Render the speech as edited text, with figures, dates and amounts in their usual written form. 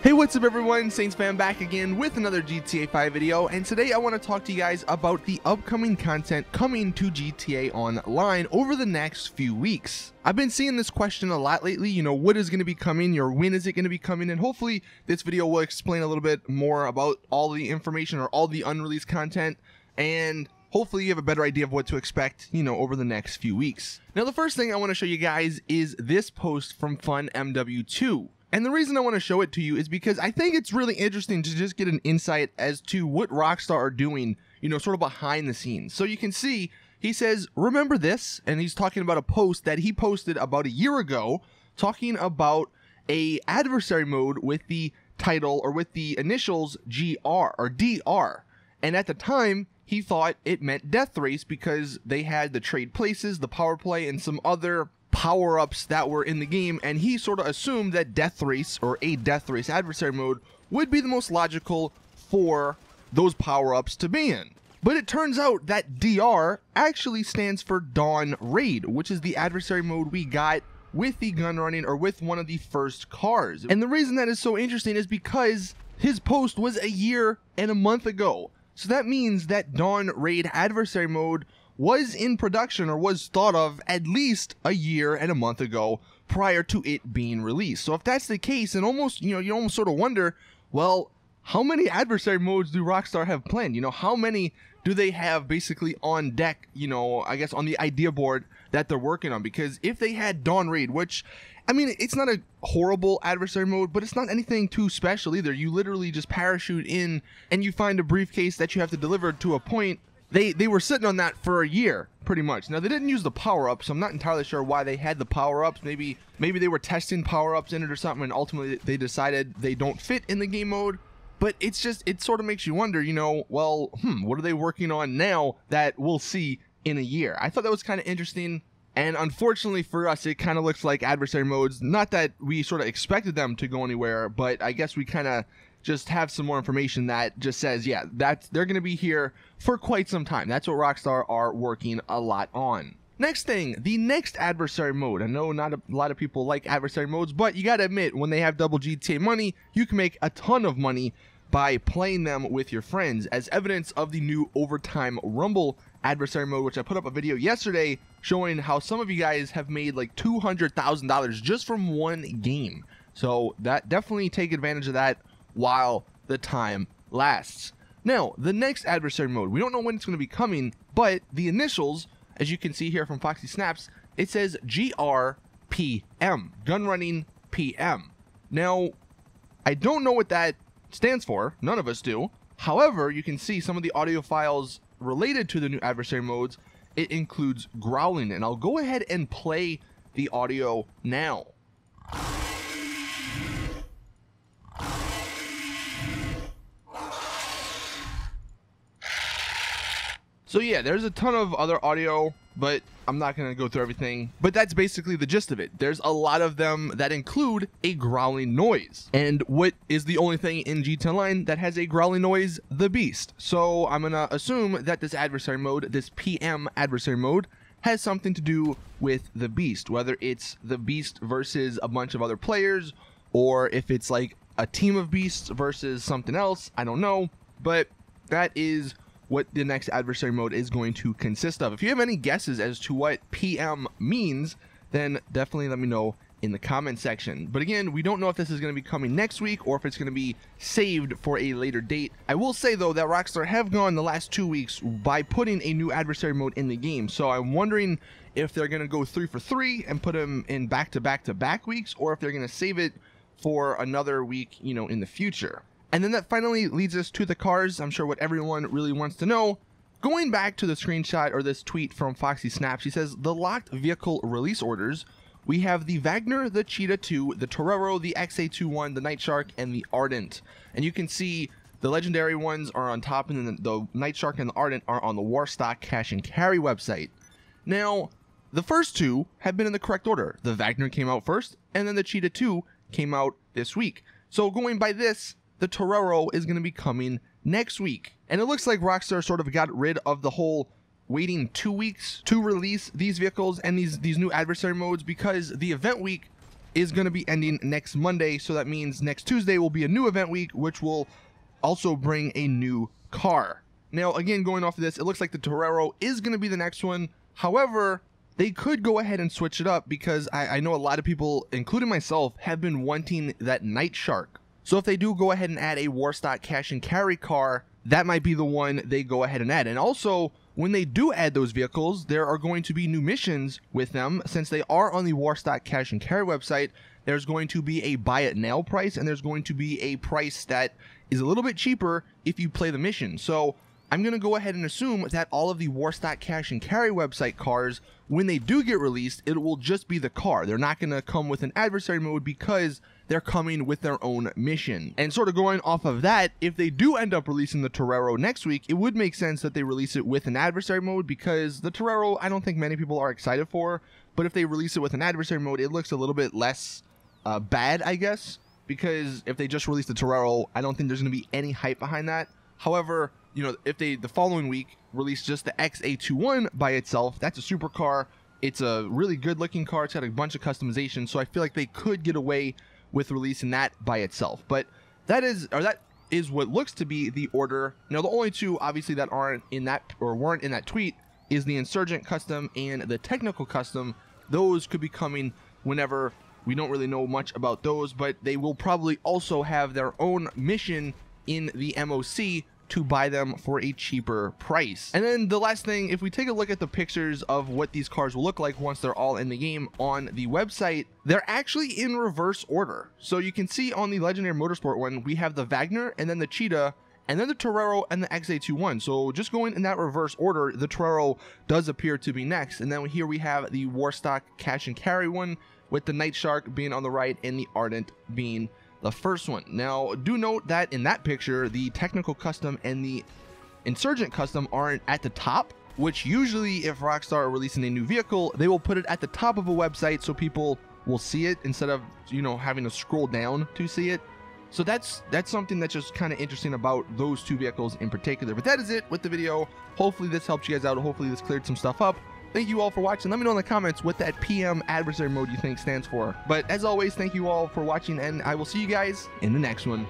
Hey, what's up everyone, Saintsfan back again with another GTA 5 video, and today I want to talk to you guys about the upcoming content coming to GTA Online over the next few weeks. I've been seeing this question a lot lately, you know, what is going to be coming, or when is it going to be coming, and hopefully this video will explain a little bit more about all the information or all the unreleased content, and hopefully you have a better idea of what to expect, you know, over the next few weeks. Now the first thing I want to show you guys is this post from FunMW2. And the reason I want to show it to you is because I think it's really interesting to just get an insight as to what Rockstar are doing, you know, sort of behind the scenes. So you can see, he says, remember this? And he's talking about a post that he posted about a year ago, talking about a adversary mode with the title, or with the initials GR or DR. And at the time, he thought it meant Death Race because they had the trade places, the power play, and some other power-ups that were in the game, and he sort of assumed that Death Race, or a Death Race adversary mode, would be the most logical for those power-ups to be in. But it turns out that DR actually stands for Dawn Raid, which is the adversary mode we got with the gun running, or with one of the first cars. And the reason that is so interesting is because his post was a year and a month ago. So that means that Dawn Raid adversary mode was in production, or was thought of at least a year and a month ago prior to it being released. So if that's the case, and almost, you know, you almost sort of wonder, well, how many adversary modes do Rockstar have planned? You know, how many do they have basically on deck, you know, I guess on the idea board that they're working on? Because if they had Dawn Raid, which, I mean, it's not a horrible adversary mode, but it's not anything too special either. You literally just parachute in and you find a briefcase that you have to deliver to a point. They were sitting on that for a year, pretty much. Now, they didn't use the power-ups, so I'm not entirely sure why they had the power-ups. Maybe they were testing power-ups in it or something, and ultimately they decided they don't fit in the game mode. But it's just, it sort of makes you wonder, you know, well, what are they working on now that we'll see in a year? I thought that was kind of interesting, and unfortunately for us, it kind of looks like adversary modes. Not that we sort of expected them to go anywhere, but I guess we kind of just have some more information that just says, yeah, that they're going to be here for quite some time. That's what Rockstar are working a lot on. Next thing, the next adversary mode. I know not a lot of people like adversary modes, but you got to admit, when they have double GTA money, you can make a ton of money by playing them with your friends, as evidence of the new Overtime Rumble adversary mode, which I put up a video yesterday showing how some of you guys have made like $200,000 just from one game. So that, definitely take advantage of that while the time lasts. Now, the next adversary mode, we don't know when it's going to be coming, but the initials, as you can see here from Foxy Snaps, it says GRPM, Gun Running PM. Now, I don't know what that stands for, none of us do. However, you can see some of the audio files related to the new adversary modes. It includes growling, and I'll go ahead and play the audio now. So yeah, there's a ton of other audio, but I'm not going to go through everything. But that's basically the gist of it. There's a lot of them that include a growling noise. And what is the only thing in GTA Online that has a growling noise? The Beast. So I'm going to assume that this adversary mode, this PM adversary mode, has something to do with the Beast. Whether it's the Beast versus a bunch of other players, or if it's like a team of Beasts versus something else, I don't know. But that is what the next adversary mode is going to consist of. If you have any guesses as to what PM means, then definitely let me know in the comment section. But again, we don't know if this is going to be coming next week or if it's going to be saved for a later date. I will say though that Rockstar have gone the last 2 weeks by putting a new adversary mode in the game, so I'm wondering if they're going to go 3 for 3 and put them in back-to-back weeks, or if they're going to save it for another week, you know, in the future. And then that finally leads us to the cars. I'm sure what everyone really wants to know. Going back to the screenshot, or this tweet from Foxy Snaps, he says, the locked vehicle release orders, we have the Wagner, the Cheetah 2, the Torero, the XA21, the Night Shark, and the Ardent. And you can see the legendary ones are on top, and then the Night Shark and the Ardent are on the Warstock Cash and Carry website. Now, the first two have been in the correct order. The Wagner came out first, and then the Cheetah 2 came out this week. So going by this, the Torero is going to be coming next week. And it looks like Rockstar sort of got rid of the whole waiting 2 weeks to release these vehicles and these new adversary modes, because the event week is going to be ending next Monday, so that means next Tuesday will be a new event week, which will also bring a new car. Now, again, going off of this, it looks like the Torero is going to be the next one. However, they could go ahead and switch it up because I know a lot of people, including myself, have been wanting that Night Shark. So if they do go ahead and add a Warstock cash and carry car, that might be the one they go ahead and add. And also, when they do add those vehicles, there are going to be new missions with them. Since they are on the Warstock cash and carry website, there's going to be a buy it now price, and there's going to be a price that is a little bit cheaper if you play the mission. So I'm going to go ahead and assume that all of the Warstock cash and carry website cars, when they do get released, it will just be the car. They're not going to come with an adversary mode because they're coming with their own mission. And sort of going off of that, if they do end up releasing the Torero next week, it would make sense that they release it with an adversary mode, because the Torero, I don't think many people are excited for, but if they release it with an adversary mode, it looks a little bit less bad, I guess, because if they just release the Torero, I don't think there's going to be any hype behind that. However, you know, if they the following week release just the XA21 by itself, that's a supercar. It's a really good looking car. It's got a bunch of customization, so I feel like they could get away with releasing that by itself. But that is what looks to be the order. Now, the only two obviously that aren't in that, or weren't in that tweet, is the Insurgent Custom and the Technical Custom. Those could be coming whenever. We don't really know much about those, but they will probably also have their own mission in the MOC to buy them for a cheaper price. And then the last thing, if we take a look at the pictures of what these cars will look like once they're all in the game on the website, they're actually in reverse order. So you can see on the Legendary Motorsport one, we have the Wagner, and then the Cheetah, and then the Torero and the XA21. So just going in that reverse order, the Torero does appear to be next. And then here we have the Warstock cash and carry one, with the Night Shark being on the right and the Ardent being the first one. Now, do note that in that picture, the Technical Custom and the Insurgent Custom aren't at the top, which usually if Rockstar are releasing a new vehicle, they will put it at the top of a website so people will see it instead of, you know, having to scroll down to see it. So that's something that's just kind of interesting about those two vehicles in particular. But that is it with the video. Hopefully this helped you guys out. Hopefully this cleared some stuff up. Thank you all for watching. Let me know in the comments what that PM adversary mode you think stands for. But as always, thank you all for watching, and I will see you guys in the next one.